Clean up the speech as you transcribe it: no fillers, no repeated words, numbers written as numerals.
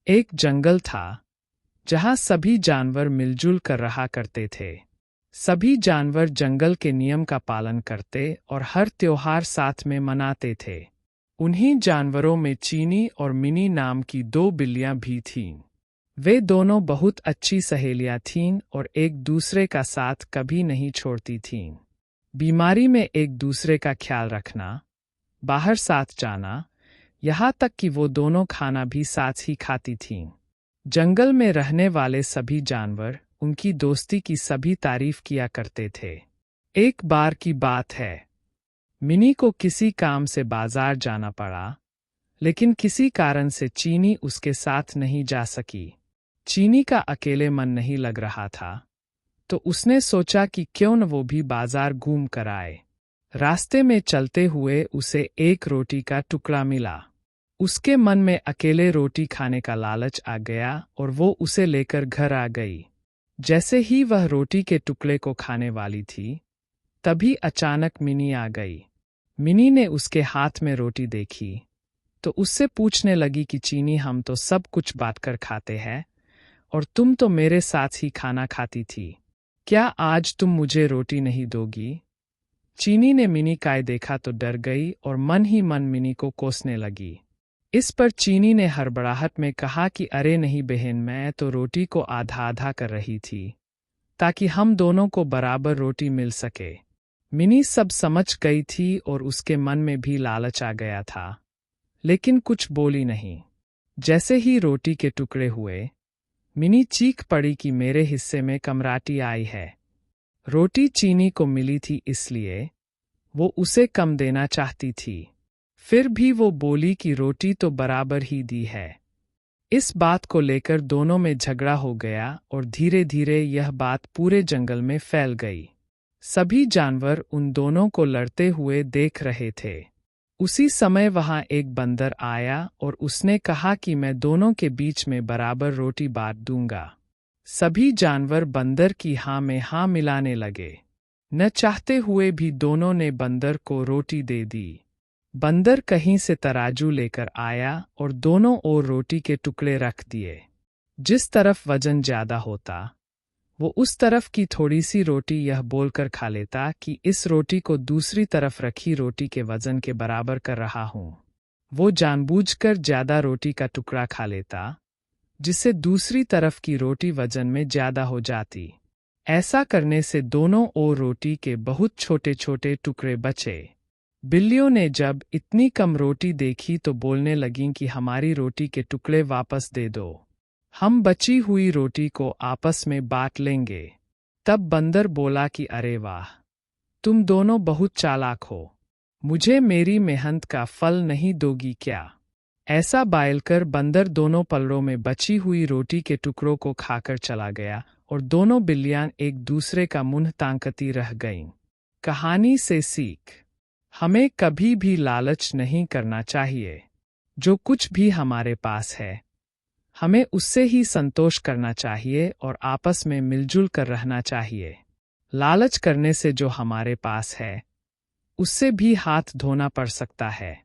एक जंगल था जहां सभी जानवर मिलजुल कर रहा करते थे। सभी जानवर जंगल के नियम का पालन करते और हर त्योहार साथ में मनाते थे। उन्हीं जानवरों में चीनी और मिनी नाम की दो बिल्लियां भी थीं। वे दोनों बहुत अच्छी सहेलियां थीं और एक दूसरे का साथ कभी नहीं छोड़ती थीं। बीमारी में एक दूसरे का ख्याल रखना, बाहर साथ जाना, यहाँ तक कि वो दोनों खाना भी साथ ही खाती थीं। जंगल में रहने वाले सभी जानवर उनकी दोस्ती की सभी तारीफ किया करते थे। एक बार की बात है, मिनी को किसी काम से बाजार जाना पड़ा, लेकिन किसी कारण से चीनी उसके साथ नहीं जा सकी। चीनी का अकेले मन नहीं लग रहा था, तो उसने सोचा कि क्यों न वो भी बाजार घूम कर आए। रास्ते में चलते हुए उसे एक रोटी का टुकड़ा मिला। उसके मन में अकेले रोटी खाने का लालच आ गया और वो उसे लेकर घर आ गई। जैसे ही वह रोटी के टुकड़े को खाने वाली थी, तभी अचानक मिनी आ गई। मिनी ने उसके हाथ में रोटी देखी तो उससे पूछने लगी कि चीनी, हम तो सब कुछ बांटकर खाते हैं और तुम तो मेरे साथ ही खाना खाती थी। क्या आज तुम मुझे रोटी नहीं दोगी? चीनी ने मिनी का देखा तो डर गई और मन ही मन मिनी को कोसने लगी। इस पर चीनी ने हड़बड़ाहट में कहा कि अरे नहीं बहन, मैं तो रोटी को आधा आधा कर रही थी ताकि हम दोनों को बराबर रोटी मिल सके। मिनी सब समझ गई थी और उसके मन में भी लालच आ गया था, लेकिन कुछ बोली नहीं। जैसे ही रोटी के टुकड़े हुए, मिनी चीख पड़ी कि मेरे हिस्से में कमराटी आई है। रोटी चीनी को मिली थी इसलिए वो उसे कम देना चाहती थी। फिर भी वो बोली कि रोटी तो बराबर ही दी है। इस बात को लेकर दोनों में झगड़ा हो गया और धीरे धीरे यह बात पूरे जंगल में फैल गई। सभी जानवर उन दोनों को लड़ते हुए देख रहे थे। उसी समय वहां एक बंदर आया और उसने कहा कि मैं दोनों के बीच में बराबर रोटी बांट दूंगा। सभी जानवर बंदर की हाँ में हाँ मिलाने लगे। न चाहते हुए भी दोनों ने बंदर को रोटी दे दी। बंदर कहीं से तराजू लेकर आया और दोनों ओर रोटी के टुकड़े रख दिए। जिस तरफ वजन ज्यादा होता, वो उस तरफ की थोड़ी सी रोटी यह बोलकर खा लेता कि इस रोटी को दूसरी तरफ रखी रोटी के वजन के बराबर कर रहा हूं। वो जानबूझकर ज्यादा रोटी का टुकड़ा खा लेता, जिससे दूसरी तरफ की रोटी वजन में ज्यादा हो जाती। ऐसा करने से दोनों ओर रोटी के बहुत छोटे छोटे टुकड़े बचे। बिल्लियों ने जब इतनी कम रोटी देखी तो बोलने लगीं कि हमारी रोटी के टुकड़े वापस दे दो, हम बची हुई रोटी को आपस में बांट लेंगे। तब बंदर बोला कि अरे वाह, तुम दोनों बहुत चालाक हो, मुझे मेरी मेहनत का फल नहीं दोगी क्या? ऐसा बायलकर बंदर दोनों पलड़ों में बची हुई रोटी के टुकड़ों को खाकर चला गया और दोनों बिल्लियां एक दूसरे का मुंह ताकती रह गईं। कहानी से सीख, हमें कभी भी लालच नहीं करना चाहिए। जो कुछ भी हमारे पास है, हमें उससे ही संतोष करना चाहिए और आपस में मिलजुल कर रहना चाहिए। लालच करने से जो हमारे पास है, उससे भी हाथ धोना पड़ सकता है।